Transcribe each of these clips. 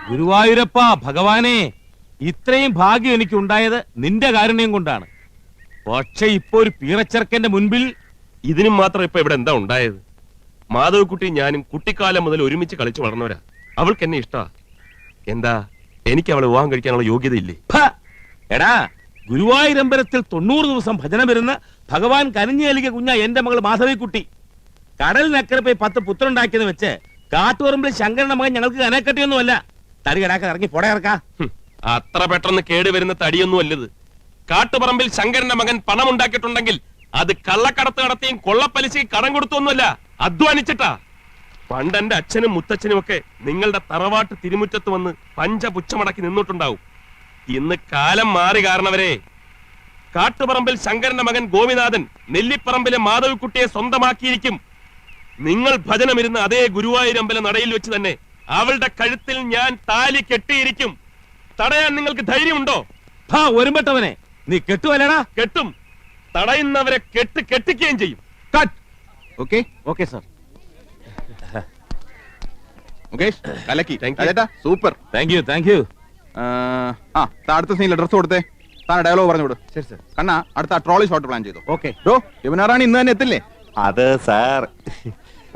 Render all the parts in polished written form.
ഗുരുവായൂരപ്പ ഭഗവാനെ, ഇത്രയും ഭാഗ്യം എനിക്ക് ഉണ്ടായത് നിന്റെ കാരുണ്യം കൊണ്ടാണ്. പക്ഷെ ഇപ്പൊ ഒരു പീറച്ചെറുക്കന്റെ മുൻപിൽ ഇതിനും മാത്രം ഇപ്പൊ ഇവിടെ എന്താ ഉണ്ടായത്? മാധവക്കുട്ടി ഞാനും കുട്ടിക്കാലം മുതൽ ഒരുമിച്ച് കളിച്ചു വളർന്നവരാ. അവൾക്ക് എന്നെ ഇഷ്ടാ. എന്താ, എനിക്ക് അവളെ വിവാഹം കഴിക്കാനുള്ള യോഗ്യതയില്ലേ? എടാ, ഗുരുവായൂരമ്പലത്തിൽ 90 ദിവസം ഭജന വരുന്ന ഭഗവാൻ കനിഞ്ഞു നൽകിയ കുഞ്ഞ എന്റെ മകൾ മാധവിക്കുട്ടി. കടലിനക്കരെ പോയി 10 പുത്രനുണ്ടാക്കിയെന്ന് വെച്ച് കാട്ടുപറമ്പിൽ ശങ്കരന്റെ മകൻ ഞങ്ങൾക്ക് കനക്കെട്ടിയൊന്നുമല്ല. തടി കടാക്കാൻ ഇറങ്ങി പൊട ഇറക്കാ. അത്ര പെട്ടെന്ന് കേടുവരുന്ന തടിയൊന്നും അല്ലത്. കാട്ടുപറമ്പിൽ ശങ്കരന്റെ മകൻ പണം ഉണ്ടാക്കിയിട്ടുണ്ടെങ്കിൽ അത് കള്ളക്കടത്ത് നടത്തിയും കൊള്ളപ്പലിശയ്ക്ക് കടം കൊടുത്തൊന്നുമല്ല, അധ്വാനിച്ചിട്ടാ. പണ്ട് എന്റെ അച്ഛനും മുത്തച്ഛനും ഒക്കെ നിങ്ങളുടെ തറവാട്ട് തിരുമുറ്റത്ത് വന്ന് പഞ്ചപുച്ഛമടക്കി നിന്നിട്ടുണ്ടാവും. ഇന്ന് കാലം മാറി കാരണവരെ. കാട്ടുപറമ്പിൽ ശങ്കരന്റെ മകൻ ഗോപിനാഥൻ നെല്ലിപ്പറമ്പിലെ മാധവിക്കുട്ടിയെ സ്വന്തമാക്കിയിരിക്കും. നിങ്ങൾ ഭജനമിരുന്ന അതേ ഗുരുവായൂരമ്പല നടയിൽ വെച്ച് തന്നെ അവളുടെ കഴുത്തിൽ ഞാൻ താലി കെട്ടിയിരിക്കും. തടയാൻ നിങ്ങൾക്ക് ധൈര്യമുണ്ടോ? ഒരുമ്പെട്ടവനെ, നീ കെട്ടുവല്ലടാ? കെട്ടും. തടയുന്നവരെ കെട്ടിക്കുകയും ചെയ്യും. Okay okay sir. മുകേഷ്, കലക്കി. Super, thank you thank you. അടുത്ത സീനിൽ ഡ്രസ് കൊടുത്തേ. താൻ ഡയലോഗ് പറഞ്ഞു കൊടു. ശരി സാർ. കണ്ണാ, അടുത്ത ട്രോളി ഷോട്ട് പ്ലാൻ ചെയ്തു. ഓക്കെ. യമുനാറാണി ഇന്ന് തന്നെ എത്തില്ലേ? അത് സാർ,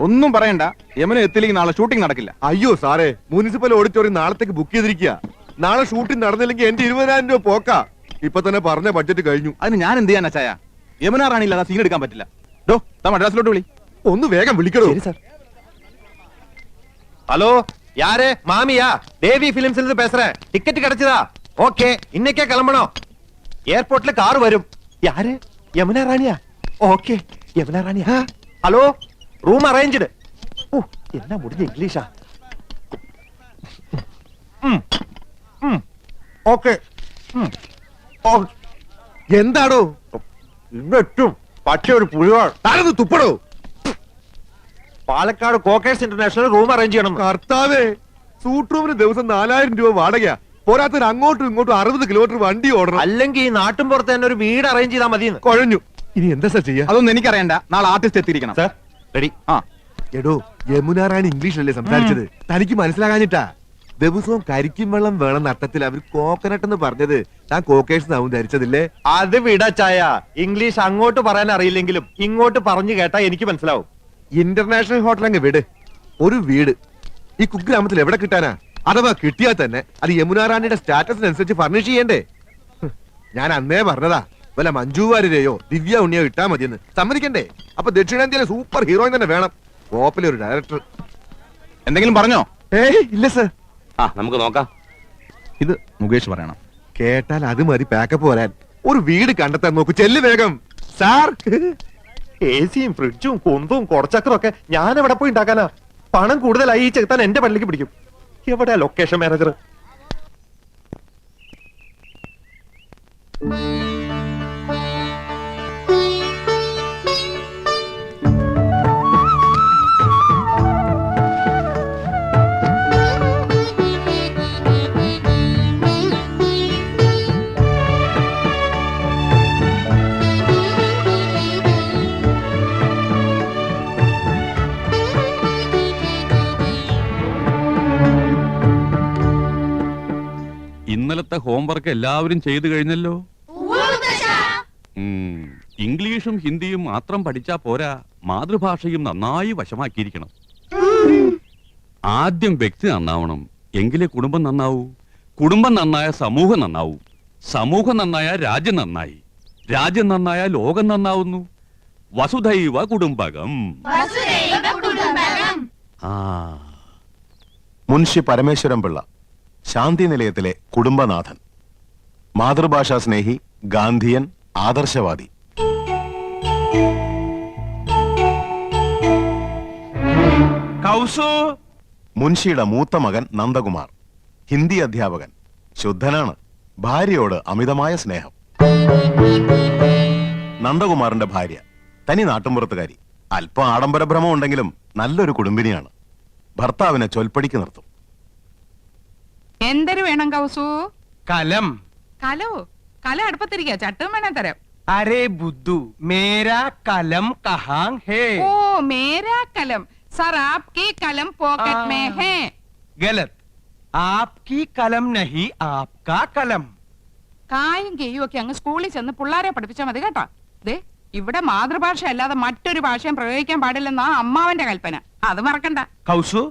ഒന്നും പറയണ്ട. യമുന എത്തില്ലെങ്കിൽ നാളെ ഷൂട്ടിംഗ് നടക്കില്ല. അയ്യോ സാറേ, മുനിസിപ്പൽ ഓഡിറ്റോറിയം നാളത്തേക്ക് ബുക്ക് ചെയ്തിരിക്കുക. നാളെ ഷൂട്ടിംഗ് നടന്നില്ലെങ്കിൽ എന്റെ 20,000 രൂപ പോക്കാ. ഇപ്പൊ തന്നെ പറഞ്ഞ ബഡ്ജറ്റ് കഴിഞ്ഞു. അതിന് ഞാൻ എന്ത് ചെയ്യാൻ അച്ചായ? യമുനാറാണി ഇല്ലാതെ സീൻ എടുക്കാൻ പറ്റില്ല. മദ്രാസിലോട്ട് വിളി. ഒന്ന് വേഗം വിളിക്കണോ? ஹலோ, யாரு? மாமியா? தேவி பிலிம்ஸ்ல இருந்து பேசுறேன். டிக்கெட் கிடைச்சதா? ஓகே, இன்னைக்கே கிளம்பணும். ஏர்போர்ட்ல கார் வரும். யாரு? யமுனா ராணியா? ஓகே, யமுனா ராணியா? Hello, room அரேഞ്ച്ഡ്. ஓ, என்ன முடிஞ்ச இங்கிலீஷா? ஓகே. എന്താടോ? ഇന്നെത്തും. പക്ഷെ ഒരു പുലിവാൾ. താനൊന്ന് തുപ്പടോ. പാലക്കാട് കോക്കേഴ്സ് ഇന്റർനാഷണൽ റൂം അറേഞ്ച് ചെയ്യണം. കർത്താവേ, സൂട്ട് റൂമിന് ദിവസം 4,000 രൂപ വാടകയാ. പോരാത്തൊരു അങ്ങോട്ടും ഇങ്ങോട്ടും 60 കിലോമീറ്റർ വണ്ടി ഓടണം. അല്ലെങ്കിൽ ഈ നാട്ടും പുറത്ത് തന്നെ ഒരു വീട് അറേഞ്ച് ചെയ്താൽ മതി. കുഴഞ്ഞു. ഇനി എന്താ സാർ ചെയ്യാ? അതൊന്നും എനിക്കറിയണ്ട. നാളെ ആർട്ടിസ്റ്റ് എത്തിയിരിക്കണം. Sir ready. എടോ, യമുനാറാണി ഇംഗ്ലീഷിലല്ലേ സംസാരിച്ചത്? തനിക്ക് മനസ്സിലാകാഞ്ഞിട്ടാ. ദിവസവും കരിക്കും വെള്ളം വേണം നട്ടത്തിൽ അവർ കോക്കനട്ട് എന്ന് പറഞ്ഞത്. താൻ കോക്കേഴ്സ് ആവും ധരിച്ചതില്ലേ? അത് വിടച്ചായ. ഇംഗ്ലീഷ് അങ്ങോട്ട് പറയാൻ അറിയില്ലെങ്കിലും ഇങ്ങോട്ട് പറഞ്ഞു കേട്ടാ എനിക്ക് മനസ്സിലാവും. ഇന്റർനാഷണൽ ഹോട്ടൽ അങ്ങ് വിട്. ഒരു വീട് ഈ കുഗ്രാമത്തിൽ എവിടെ കിട്ടാനാ? അഥവാ കിട്ടിയാൽ തന്നെ അത് യമുനാറാണിയുടെ സ്റ്റാറ്റസിനനുസരിച്ച് ഫർണിഷ് ചെയ്യണ്ടേ? ഞാൻ അന്നേ പറഞ്ഞതാ, വല്ല മഞ്ജു വാര്യരെയോ ദിവ്യ ഉണ്ണിയോ ഇട്ടാ മതിയെന്ന്. സമ്മതിക്കണ്ടേ? അപ്പൊ ദക്ഷിണേന്ത്യയിലെ സൂപ്പർ ഹീറോയിൻ തന്നെ വേണം. കോപ്പിലെ ഒരു ഡയറക്ടർ. എന്തെങ്കിലും പറഞ്ഞോ? ഇല്ല സർ. നമുക്ക് നോക്കാം. ഇത് മുകേഷ് പറയണം. കേട്ടാൽ അത് മതി പാക്കപ്പ് വരാൻ. ഒരു വീട് കണ്ടെത്താൻ നോക്കൂ. ചെല്ല് വേഗം സാർ. എസിയും ഫ്രിഡ്ജും കുന്തും കുറച്ചക്കറും ഒക്കെ ഞാൻ എവിടെ പോയി ഉണ്ടാക്കാനാ? പണം കൂടുതലായി ഈ ചെറുത്താൻ എന്റെ പള്ളിക്ക് പിടിക്കും. എവിടെയാ ലൊക്കേഷൻ മാനേജർ? ഇന്നലത്തെ ഹോംവർക്ക് എല്ലാവരും ചെയ്തു കഴിഞ്ഞല്ലോ. ഇംഗ്ലീഷും ഹിന്ദിയും മാത്രം പഠിച്ചാ പോരാ, മാതൃഭാഷയും നന്നായി വശമാക്കിയിരിക്കണം. ആദ്യം വ്യക്തി നന്നാവണം, എങ്കിലേ കുടുംബം നന്നാവൂ. കുടുംബം നന്നായ സമൂഹം നന്നാവൂ. സമൂഹം നന്നായ രാജ്യം നന്നായി. രാജ്യം നന്നായ ലോകം നന്നാവുന്നു. വസുധൈവ കുടുംബകം. മുൻഷി പരമേശ്വരൻ പിള്ള, ശാന്തി നിലയത്തിലെ കുടുംബനാഥൻ, മാതൃഭാഷാ സ്നേഹി, ഗാന്ധിയൻ, ആദർശവാദി. മുൻഷിയുടെ മൂത്ത മകൻ നന്ദകുമാർ, ഹിന്ദി അധ്യാപകൻ, ശുദ്ധനാണ്, ഭാര്യയോട് അമിതമായ സ്നേഹം. നന്ദകുമാറിന്റെ ഭാര്യ തനി നാട്ടുമ്പുറത്തുകാരി, അല്പം ആഡംബരഭ്രമം ഉണ്ടെങ്കിലും നല്ലൊരു കുടുംബിനിയാണ്. ഭർത്താവിനെ ചൊൽപ്പടിക്ക് നിർത്തും. എന്തൊരു വേണം കൗസു? കലം. കലോ? കല അടുപ്പത്തിരിക്കുക, ചട്ടും വേണേ തരാം. അരേ ബുദ്ധു, മേരാ കലം കഹാം ഹേ? ഓ, മേരാ കലം. സർ, ആപ്കി കലം പോക്കറ്റ് മേ ഹേ. ഗലത്. ആപ്കി കലം നഹി ആപ്കാ കലം. കായും കെയ്യും ഒക്കെ അങ്ങ് സ്കൂളിൽ ചെന്ന് പിള്ളേരെ പഠിപ്പിച്ചാൽ മതി കേട്ടോ. ദേ ഇവിടെ മാതൃഭാഷ അല്ലാതെ മറ്റൊരു ഭാഷയും പ്രയോഗിക്കാൻ പാടില്ലെന്നാ അമ്മാവന്റെ കൽപ്പന. അത് മറക്കണ്ട. കൗസു,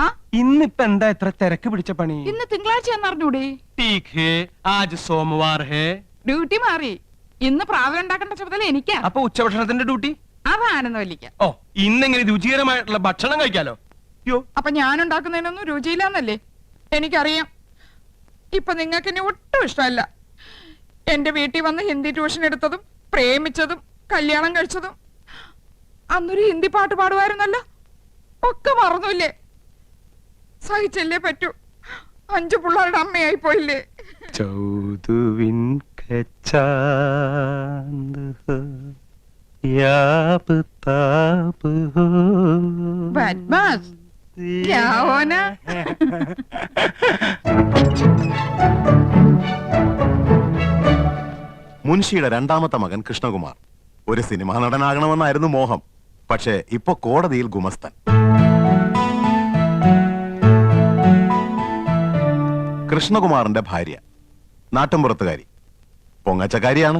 ആ ഇന്നിപ്പോ എന്താ ഇത്ര തിരക്ക് പിടിച്ച പണി? ഇന്ന് തിങ്കളാഴ്ച എന്നറിഞ്ഞൂടെ? ടീക് ഹേ, ആജ് സോമവാർ ഹേ. ഡ്യൂട്ടി മാറി. ഇന്ന് പ്രാതൽ ഉണ്ടാക്കേണ്ട ചുമതല എനിക്കാ. അപ്പൊ ഉച്ചഭക്ഷണത്തിന്റെ ഡ്യൂട്ടി? അതാണെന്നല്ലിക്ക. ഓ, ഇന്നെങ്ങനെ രുചികരമായിട്ടുള്ള ഭക്ഷണം കഴിക്കാലോ. യോ, അപ്പൊ ഞാൻ ഉണ്ടാക്കുന്നതിനൊന്നും രുചിയില്ലാന്നല്ലേ? എനിക്കറിയാം. ഇപ്പൊ നിങ്ങൾക്ക് എന്നെ ഒട്ടും ഇഷ്ടമല്ല. എന്റെ വീട്ടിൽ വന്ന് ഹിന്ദി ട്യൂഷൻ എടുത്തതും പ്രേമിച്ചതും കല്യാണം കഴിച്ചതും അന്നൊരു ഹിന്ദി പാട്ട് പാടുമായിരുന്നല്ലോ. ഒക്കെ മറന്നില്ലേ? സഹിച്ചല്ലേ പറ്റൂ. 5 പിള്ളേരുടെ അമ്മയായി പോയില്ലേ? ചൗദുവിൻ കച്ചാന്ത് ഹോ, യാബ് താബ് ഹോ. ബദ്മാസ്. യാവോന. മുൻഷിയുടെ രണ്ടാമത്തെ മകൻ കൃഷ്ണകുമാർ ഒരു സിനിമാ നടനാകണമെന്നായിരുന്നു മോഹം. പക്ഷേ ഇപ്പൊ കോടതിയിൽ ഗുമസ്തൻ. കൃഷ്ണകുമാറിന്റെ ഭാര്യ നാട്ടുംപുറത്തുകാരി, പൊങ്ങച്ചക്കാരിയാണ്.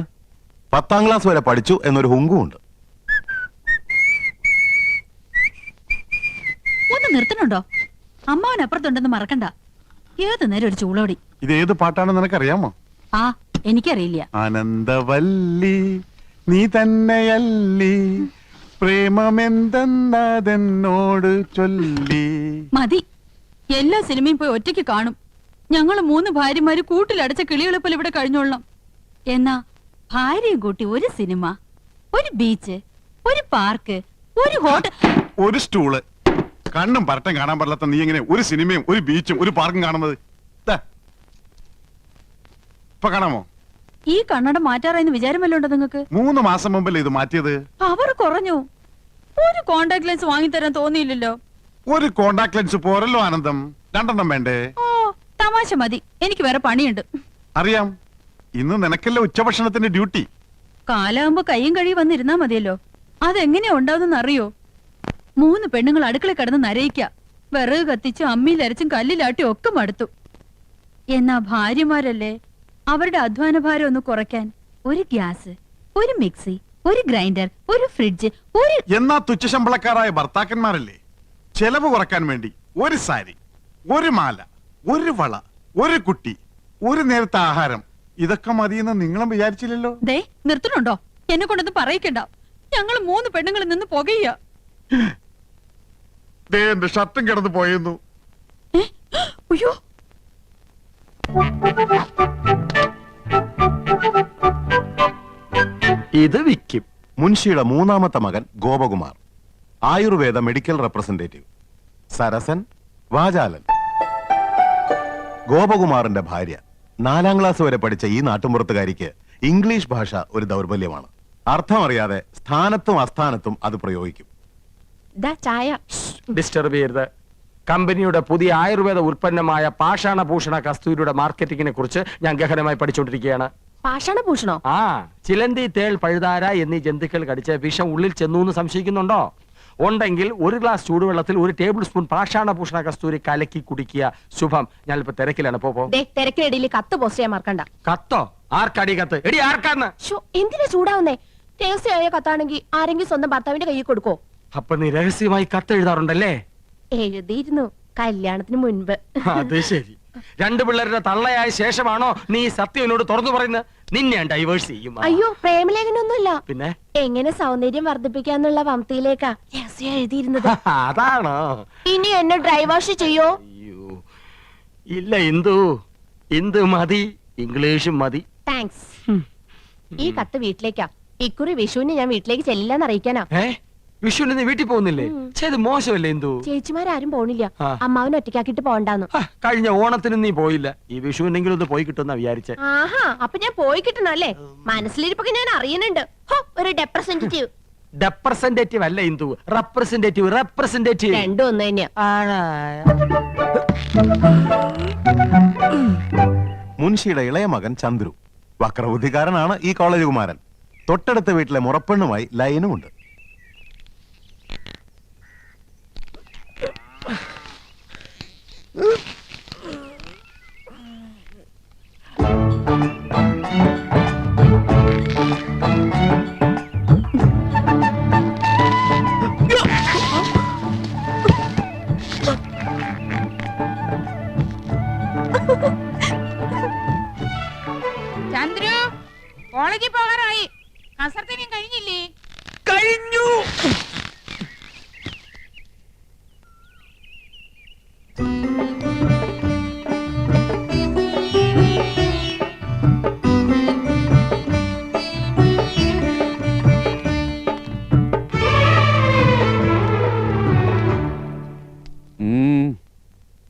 10ാം ക്ലാസ് വരെ പഠിച്ചു എന്നൊരു ഹുങ്കുമുണ്ട്. ഒന്ന് നിർത്തണുണ്ടോ? അമ്മാവനപ്പുറത്തുണ്ടെന്ന് മറക്കണ്ട. ഏത് നേരം ഒരു ചൂളോടി. ഇത് ഏത് പാട്ടാണെന്ന് നിനക്കറിയാമോ? ആ, എനിക്കറിയില്ല. ആനന്ദവല്ലി നീ തന്നെയല്ലി പ്രേമമെന്തെന്നതെന്നോട് ചൊല്ലി. മതി. എല്ലാ സിനിമയും പോയി ഒറ്റയ്ക്ക് കാണും. ഞങ്ങള് 3 ഭാര്യമാര് കൂട്ടിലടച്ച കിളികളെ പോലെ ഇവിടെ കഴിഞ്ഞോളാം. എന്നാ ഭാര്യയും കൂട്ടി ഒരു സിനിമ, ഒരു ബീച്ച്, ഒരു പാർക്ക്, ഒരു ഹോട്ടൽ, ഒരു സ്റ്റൂള്. കണ്ണും പരട്ടം കാണാൻ പാടില്ലാത്ത നീ എങ്ങനെ ഒരു സിനിമയും ഒരു ബീച്ചും ഒരു പാർക്കും കാണുന്നത്? ഇപ്പൊ കാണാമോ? ഈ കണ്ണട മാറ്റാറായെന്ന് വിചാരമല്ലോ ഉണ്ടോ നിങ്ങൾക്ക്? 3 മാസം മുമ്പല്ലേ ഇത് മാറ്റിയത്? അവർ കുറഞ്ഞു. ഒരു കോണ്ടാക്ട് ലെൻസ് വാങ്ങിത്തരാൻ തോന്നിയില്ലല്ലോ. ഒരു കോണ്ടാക്ട് ലെൻസ് പോരല്ലോ ആനന്ദം, 2 വേണ്ടേ? ഓ, തമാശ മതി. എനിക്ക് വേറെ പണിയുണ്ട്. അറിയാം, ഇന്ന് നിനക്കല്ലേ ഉച്ചഭക്ഷണത്തിന്റെ ഡ്യൂട്ടി. കാലാകുമ്പോ കയ്യും കഴിയും വന്നിരുന്നാ മതിയല്ലോ. അതെങ്ങനെയാ ഉണ്ടാവുന്ന അറിയോ? 3 പെണ്ണുങ്ങൾ അടുക്കള കിടന്ന് നരയിക്ക. വിറക് കത്തിച്ചും അമ്മിയിലരച്ചും കല്ലിലാട്ടി ഒക്കെ മടുത്തു. എന്നാ ഭാര്യമാരല്ലേ, അവരുടെ അധ്വാന ഭാരം ഒന്ന് കുറയ്ക്കാൻ ഒരു ഗ്യാസ്, ഒരു മിക്സി, ഒരു ഗ്രൈൻഡർ, ഒരു ഫ്രിഡ്ജ്, ഒരു... എന്നാ തുച്ഛശമ്പളക്കാരായ ഭർത്താക്കന്മാരല്ലേ ചെലവ് കുറക്കാൻ വേണ്ടി ഒരു സാരി, ഒരു മാല, ഒരു വള, ഒരു കുട്ടി, ഒരു നേരത്തെ ആഹാരം, ഇതൊക്കെ മതിയെന്ന് നിങ്ങളും വിചാരിച്ചില്ലല്ലോ. ദേ നിർത്തണുണ്ടോ? എന്നെ കൊണ്ടൊന്നും പറയിക്കണ്ട. ഞങ്ങൾ 3 പെണ്ണുങ്ങളിൽ നിന്ന് പുകയ്യ. എന്റെ ഷർട്ടും കിടന്നു പോയെന്നു. അയ്യോ, ഇത് വിക്കും. മുൻഷിയുടെ 3ാമത്തെ മകൻ ഗോപകുമാർ, ആയുർവേദ മെഡിക്കൽ റെപ്രസെന്റേറ്റീവ്. സരസൻ, വാചാലൻ. ഗോപകുമാറിന്റെ ഭാര്യ 4ാം ക്ലാസ് വരെ പഠിച്ച ഈ നാട്ടുമ്പുറത്തുകാരിക്ക് ഇംഗ്ലീഷ് ഭാഷ ഒരു ദൗർബല്യമാണ്. അർത്ഥമറിയാതെ സ്ഥാനത്തും അസ്ഥാനത്തും അത് പ്രയോഗിക്കും. ചായ ഡിസ്റ്റർബ് ചെയ്യരുത്. കമ്പനിയുടെ പുതിയ ആയുർവേദ ഉൽപ്പന്നമായ പാഷാണഭൂഷണ കസ്തൂരിയുടെ മാർക്കറ്റിംഗിനെ കുറിച്ച് ഞാൻ ഗഹനമായി പഠിച്ചുകൊണ്ടിരിക്കുകയാണ്. പാഷാണഭൂഷണോ? ആ, ചിലന്തി, തേൾ, പഴുതാര എന്നീ ജന്തുക്കൾ കടിച്ച് വിഷം ഉള്ളിൽ ചെന്നു എന്ന് സംശയിക്കുന്നുണ്ടോ? ഉണ്ടെങ്കിൽ 1 ഗ്ലാസ് ചൂടുവെള്ളത്തിൽ 1 ടേബിൾ സ്പൂൺ പാഷാണഭൂഷണ കസ്തൂരി കലക്കി കുടിക്കുക. ശുഭം. ഞാനിപ്പോ തിരക്കിലാണ്. തിരക്കിനിടയിൽ കത്ത് പോസ്റ്റ് ചെയ്യാൻ മറക്കണ്ട. കത്തോ? ആർക്കടി കത്ത്? എടി ആർക്കാന്ന്? എന്തിനാ ചൂടാവുന്നേ? രഹസ്യമായ കത്താണെങ്കിൽ ആരെങ്കിലും സ്വന്തം ഭർത്താവിന്റെ കയ്യിൽ കൊടുക്കോ? അപ്പൊ നീ രഹസ്യമായി കത്ത് എഴുതാറുണ്ടല്ലേ? എഴുതിയിരുന്നു, കല്യാണത്തിന് മുൻപ്. അത് ശരി. 2 പിള്ളേരുടെ തള്ളയായ ശേഷമാണോ നീ സത്യം എന്നോട് തുറന്നു പറയുന്നത്? നിന്നെ ഞാൻ ഡൈവേഴ്സ് ചെയ്യും. അയ്യോ, പ്രേമലേഖനൊന്നുമില്ല. പിന്നെ എങ്ങനെ സൗന്ദര്യം വർദ്ധിപ്പിക്കാന്നുള്ള വംതിയിലേക്കാ രഹസ്യം എഴുതിയിരുന്നത്. അതാണോ? ഇനി എന്നെ ഡ്രൈവേഴ്സ് ചെയ്യോ? അയ്യോ ഇല്ല ഇന്ദു, ഇന്ദു മതി, ഇംഗ്ലീഷും മതി. താങ്ക്സ്. ഈ കത്ത് വീട്ടിലേക്കാ. ഇക്കുറി വിഷുവിന് ഞാൻ വീട്ടിലേക്ക് ചെല്ലില്ലെന്ന് അറിയിക്കാനാ. വിഷുവിന് നീ വീട്ടിൽ പോകുന്നില്ലേ? ചെയ്ത് മോശമല്ലേ ഇന്ദു? ചേച്ചിമാരും പോണില്ല. അമ്മാവൻ ഒറ്റയ്ക്കാക്കിട്ട് പോണ്ടാന്ന്. കഴിഞ്ഞ ഓണത്തിന് നീ പോയില്ല. ഈ വിഷുവിനെങ്കിലും ഒന്ന് പോയി കിട്ടുന്ന വിചാരിച്ചേ. ആഹാ, അപ്പൊ ഞാൻ പോയി കിട്ടണല്ലേ? മനസ്സിലിരിപ്പൊക്കെ ഞാൻ അറിയുന്നുണ്ട്. ഒരു ഡെപ്രസെന്റേറ്റീവ്. ഡെപ്രസെന്റേറ്റീവ് അല്ല ഇന്ദു, റെപ്രസെന്റേറ്റീവ്. റെപ്രസെന്റേറ്റീവ് രണ്ടും ഒന്ന് തന്നെയാ. മുൻഷിയുടെ ഇളയ മകൻ ചന്ദ്രു വക്രബുദ്ധിക്കാരനാണ്. ഈ കോളേജ് കുമാരൻ. തൊട്ടടുത്ത വീട്ടിലെ മുറപ്പെണ്ണുമായി ലൈനുമുണ്ട്.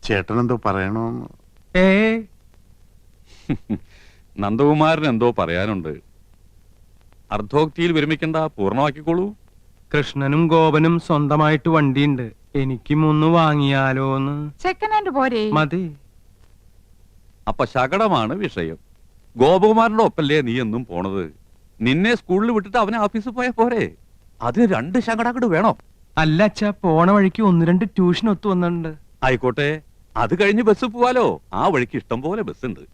ചേട്ടനെന്തോ പറയണോന്ന്. നന്ദകുമാരൻ എന്തോ പറയാനുണ്ട്. അർദ്ധോക്തിയിൽ വിരമിക്കണ്ട, പൂർണ്ണമാക്കിക്കോളൂ. കൃഷ്ണനും ഗോപനും സ്വന്തമായിട്ട് വണ്ടിയുണ്ട്. എനിക്കും ഒന്ന് വാങ്ങിയാലോന്ന്. സെക്കൻഡ് ഹാൻഡ് പോരെ? മതി. അപ്പൊ ശകടമാണ് വിഷയം. ഗോപകുമാരന്റെ ഒപ്പല്ലേ നീ എന്നും പോണത്? നിന്നെ സ്കൂളിൽ വിട്ടിട്ട് അവനെ ഓഫീസിൽ പോയാ പോരെ? അതിന് 2 ശകടങ്ങട് വേണോ? അല്ല അച്ഛാ, പോണ വഴിക്ക് 1-2 ട്യൂഷൻ ഒത്തു വന്നിട്ടുണ്ട്. ആയിക്കോട്ടെ, അത് കഴിഞ്ഞ് ബസ് പോവാലോ. ആ വഴിക്ക് ഇഷ്ടം പോലെ ബസ് ഉണ്ട്.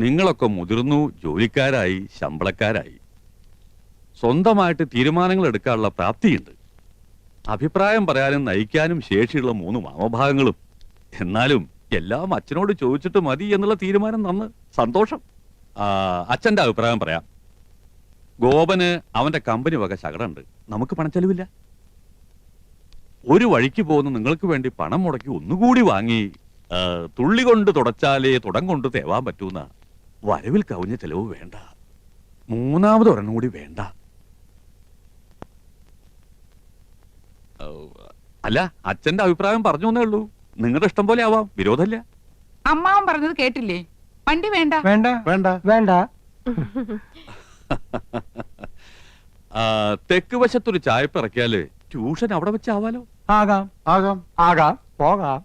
നിങ്ങളൊക്കെ മുതിർന്നു, ജോലിക്കാരായി, ശമ്പളക്കാരായി, സ്വന്തമായിട്ട് തീരുമാനങ്ങൾ എടുക്കാനുള്ള പ്രാപ്തിയുണ്ട്. അഭിപ്രായം പറയാനും നയിക്കാനും ശേഷിയുള്ള 3 മാമഭാഗങ്ങളും. എന്നാലും എല്ലാം അച്ഛനോട് ചോദിച്ചിട്ട് മതി എന്നുള്ള തീരുമാനം നന്ന് സന്തോഷം. അച്ഛന്റെ അഭിപ്രായം പറയാം. ഗോപന് അവന്റെ കമ്പനി വക ശകടമുണ്ട്. നമുക്ക് പണച്ചെലവില്ല. ഒരു വഴിക്ക് പോകുന്ന നിങ്ങൾക്ക് വേണ്ടി പണം മുടക്കി ഒന്നുകൂടി വാങ്ങി തുള്ളി കൊണ്ട് തുടച്ചാലേ തുടം കൊണ്ട് തേവാൻ പറ്റൂന്ന വരവിൽ കവിഞ്ഞ ചെലവ് വേണ്ട. 3ാമത് ഒരെണ്ണം കൂടി വേണ്ട. അല്ല, അച്ഛന്റെ അഭിപ്രായം പറഞ്ഞു എന്നേ ഉള്ളൂ. നിങ്ങളുടെ ഇഷ്ടം പോലെ ആവാം, വിരോധമില്ല. അമ്മാവൻ പറഞ്ഞത് കേട്ടില്ലേ? വണ്ടി വേണ്ട. വേണ്ട വേണ്ട വേണ്ട. തെക്ക് വശത്തൊരു ചായപ്പ് ഇറക്കിയാല് ട്യൂഷൻ അവിടെ വെച്ചാവാലോ. ആകാം ആകാം ആകാം, പോകാം.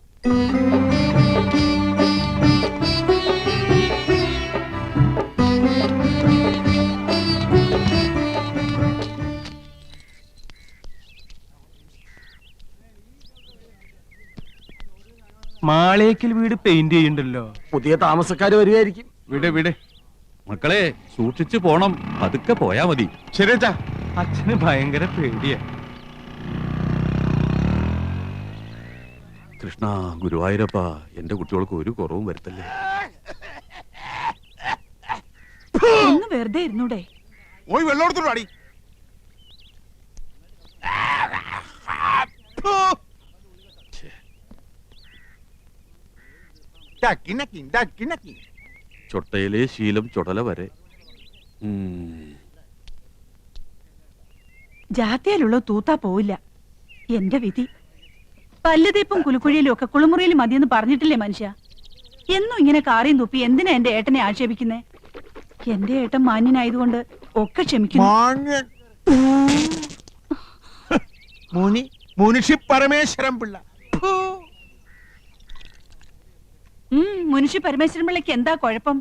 മാളേക്കൽ വീട് പെയിന്റ് ചെയ്യണ്ടല്ലോ. പുതിയ താമസക്കാര് വരികയായിരിക്കും. വിട് വിട്. മക്കളെ സൂക്ഷിച്ചു പോണം, പതുക്കെ പോയാ മതി. ശരിയച്ചാ. അച്ഛന് ഭയങ്കര പേടിയാ. കൃഷ്ണ ഗുരുവായൂരപ്പ, എന്റെ കുട്ടികൾക്ക് ഒരു കുറവും വരുത്തല്ലേ. ഒന്ന് വെറുതെ ഇരുന്നൂടെ? പോയി വെള്ളം എടുത്തോളൂ അടി. ചൊട്ടയിലെ ശീലം ചുടല വരെ. ജാത്തിയാലുള്ള തൂത്താ പോവില്ല. എന്റെ വിധി. പല്ലുതീപ്പും കുലുക്കുഴിയിലും ഒക്കെ കുളിമുറിയിലും മതിയെന്ന് പറഞ്ഞിട്ടില്ലേ മനുഷ്യ? എന്നും ഇങ്ങനെ കാറിയും തുപ്പി എന്തിനാ എന്റെ ഏട്ടനെ ആക്ഷേപിക്കുന്നേ? എന്റെ ഏട്ടൻ മാന്യനായതുകൊണ്ട് ഒക്കെ ക്ഷമിക്കുന്നു. മുനിഷി പരമേശ്വരൻ പിള്ള. മുനിഷി പരമേശ്വരൻ പിള്ളയ്ക്ക് എന്താ കുഴപ്പം?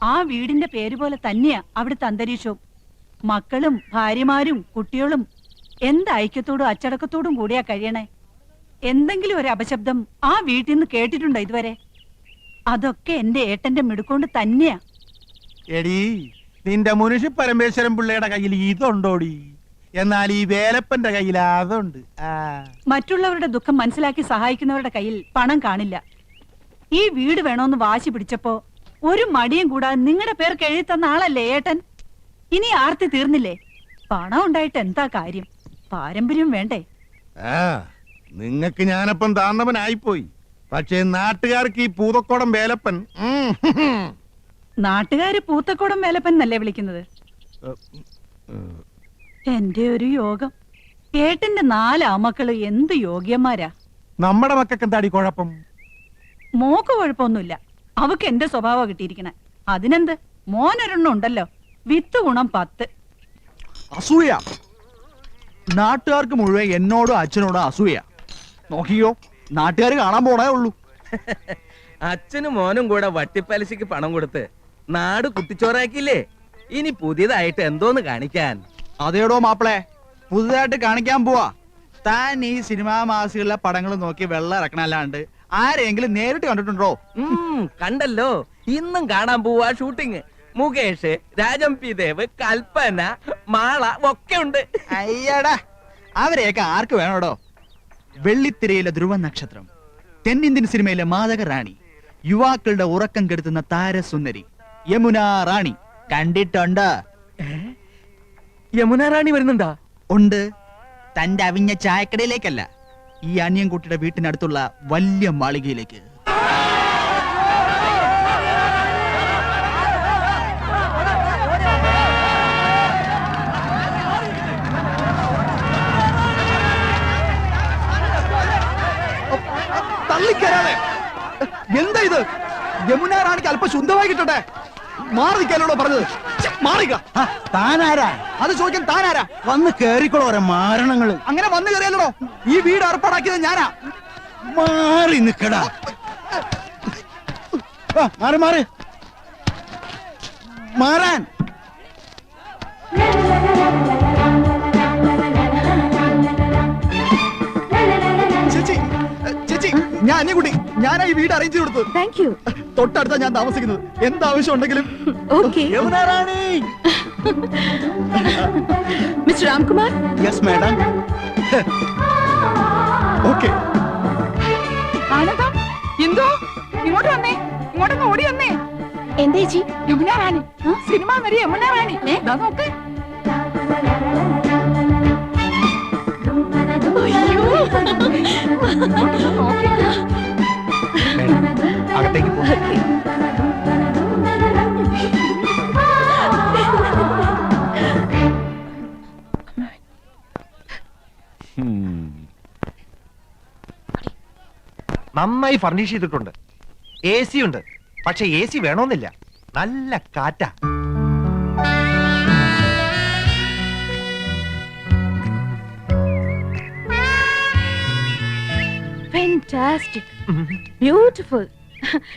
ആ വീടിന്റെ പേര് പോലെ തന്നെയാ അവിടുത്തെ അന്തരീക്ഷവും. മക്കളും ഭാര്യമാരും കുട്ടികളും എന്ത് ഐക്യത്തോടും അച്ചടക്കത്തോടും കൂടിയാ കഴിയണേ. എന്തെങ്കിലും ഒരു അപശബ്ദം ആ വീട്ടിൽ നിന്ന് കേട്ടിട്ടുണ്ടോ ഇതുവരെ? അതൊക്കെ എന്റെ ഏട്ടന്റെ മിടുക്കൊണ്ട് തന്നെയാ. എടീ, നിന്റെ മുനിഷി പരമേശ്വരൻ പിള്ളയുടെ കയ്യിൽ ഇതുണ്ടോടി? എന്നാൽ ഈ വേലപ്പന്റെ കയ്യിൽ അതുണ്ട്. മറ്റുള്ളവരുടെ ദുഃഖം മനസ്സിലാക്കി സഹായിക്കുന്നവരുടെ കയ്യിൽ പണം കാണില്ല. ഈ വീട് വേണോന്ന് വാശി പിടിച്ചപ്പോ ഒരു മടിയും കൂടാതെ നിങ്ങളുടെ പേർക്ക് എഴുതി തന്ന ആളല്ലേ ഏട്ടൻ? ഇനി ആർത്തി തീർന്നില്ലേ? പണം ഉണ്ടായിട്ട് എന്താ കാര്യം? പാരമ്പര്യം വേണ്ടേ? നിങ്ങക്ക് ഞാനപ്പം താന്നവനായിപ്പോയി. പക്ഷേ നാട്ടുകാർക്ക് ഈ പൂതക്കോടം വേലപ്പൻ. നാട്ടുകാര് പൂത്തക്കോടം വേലപ്പൻ എന്നല്ലേ വിളിക്കുന്നത്? എന്റെ ഒരു യോഗം. ഏട്ടന്റെ 4 ആമക്കള് എന്ത് യോഗ്യന്മാരാ. നമ്മുടെ മക്കൾക്ക് എന്താടി കുഴപ്പം? മോക്ക് കുഴപ്പമൊന്നുമില്ല. അവക്ക് എന്റെ സ്വഭാവം കിട്ടിയിരിക്കണേ. അതിനെന്ത്? മോനൊരെണ്ണം ഉണ്ടല്ലോ. വിത്ത് ഗുണം 10. അസൂയ. നാട്ടുകാർക്ക് മുഴുവൻ എന്നോടും അച്ഛനോടും അസൂയ. നോക്കിയോ, നാട്ടുകാർ കാണാൻ പോണേ ഉള്ളൂ. അച്ഛനും മോനും കൂടെ വട്ടിപ്പലിശക്ക് പണം കൊടുത്ത് നാട് കുട്ടിച്ചോറാക്കിയില്ലേ? ഇനി പുതിയതായിട്ട് എന്തോന്ന് കാണിക്കാൻ? അതേടോ മാപ്പിളെ, പുതുതായിട്ട് കാണിക്കാൻ പോവാ. താൻ ഈ സിനിമാ മാസികളിലെ പടങ്ങൾ നോക്കി വെള്ളം ഇറക്കണല്ലാണ്ട് ആരെങ്കിലും നേരിട്ട് കണ്ടിട്ടുണ്ടോ? കണ്ടല്ലോ, ഇന്നും കാണാൻ പോവാ ഷൂട്ടിങ്. മുകേഷ്, രാജം പി ദേവ്, കൽപ്പന, മാള ഒക്കെ ഉണ്ട്. അയ്യടാ, അവരെയൊക്കെ ആർക്ക് വേണോടോ? വെള്ളിത്തിരയിലെ ധ്രുവ നക്ഷത്രം, തെന്നിന്ത്യൻ സിനിമയിലെ മാതക റാണി, യുവാക്കളുടെ ഉറക്കം കെടുത്തുന്ന താരസുന്ദരി യമുന റാണി കണ്ടിട്ടുണ്ട്? യമുന റാണി വരുന്നുണ്ടാ? ഉണ്ട്. തന്റെ അവിഞ്ഞ ചായക്കടയിലേക്കല്ല, ഈ അനിയൻകുട്ടിയുടെ വീട്ടിനടുത്തുള്ള വലിയ മാളികയിലേക്ക്. നിങ്ങൾക്ക് അല്പം ശുദ്ധമായി കിട്ടട്ടെ. മാറി നിൽക്കാനോടോ പറഞ്ഞത്? മാറിക്ക. താനാരാ അത് ചോദിക്കാൻ താനാരാ? വന്ന് കേറിക്കോളോ ഓരോ മാരണങ്ങള്. അങ്ങനെ വന്നു കയറിയല്ലോ. ഈ വീട് ഏർപ്പാടാക്കിയത് ഞാനാ. മാറി നിക്കടാ. മാറി മാറി മാറാൻ. ചേച്ചി ചേച്ചി, ഞാൻ അന്യകുട്ടി. ഞാനാ ഈ വീട് അറേഞ്ച് കൊടുത്തത്. Thank you. തൊട്ടടുത്താ ഞാൻ താമസിക്കുന്നത്. എന്താവശ്യം ഉണ്ടെങ്കിലും. Okay. Yamunarani. Mister Ramkumar. Yes madam. Okay. ആനന്ദം, എന്തോ ഇങ്ങോട്ട് വന്നേ, ഇങ്ങോട്ടൊന്ന് ഓടി വന്നേ. എന്തേ ചേച്ചി? യമുന റാണി, സിനിമ നടി യമുന റാണി. ദാ നോക്ക്. ഇങ്ങോട്ടൊന്ന് നോക്ക്. അകത്തേക്ക് പോ. നന്നായി ഫർണിഷ് ചെയ്തിട്ടുണ്ട്. എ സി ഉണ്ട്, പക്ഷെ എ സി വേണമെന്നില്ല. നല്ല കാറ്റാ. Fantastic. Beautiful.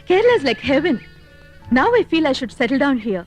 Kerala is like heaven. Now I feel I should settle down here.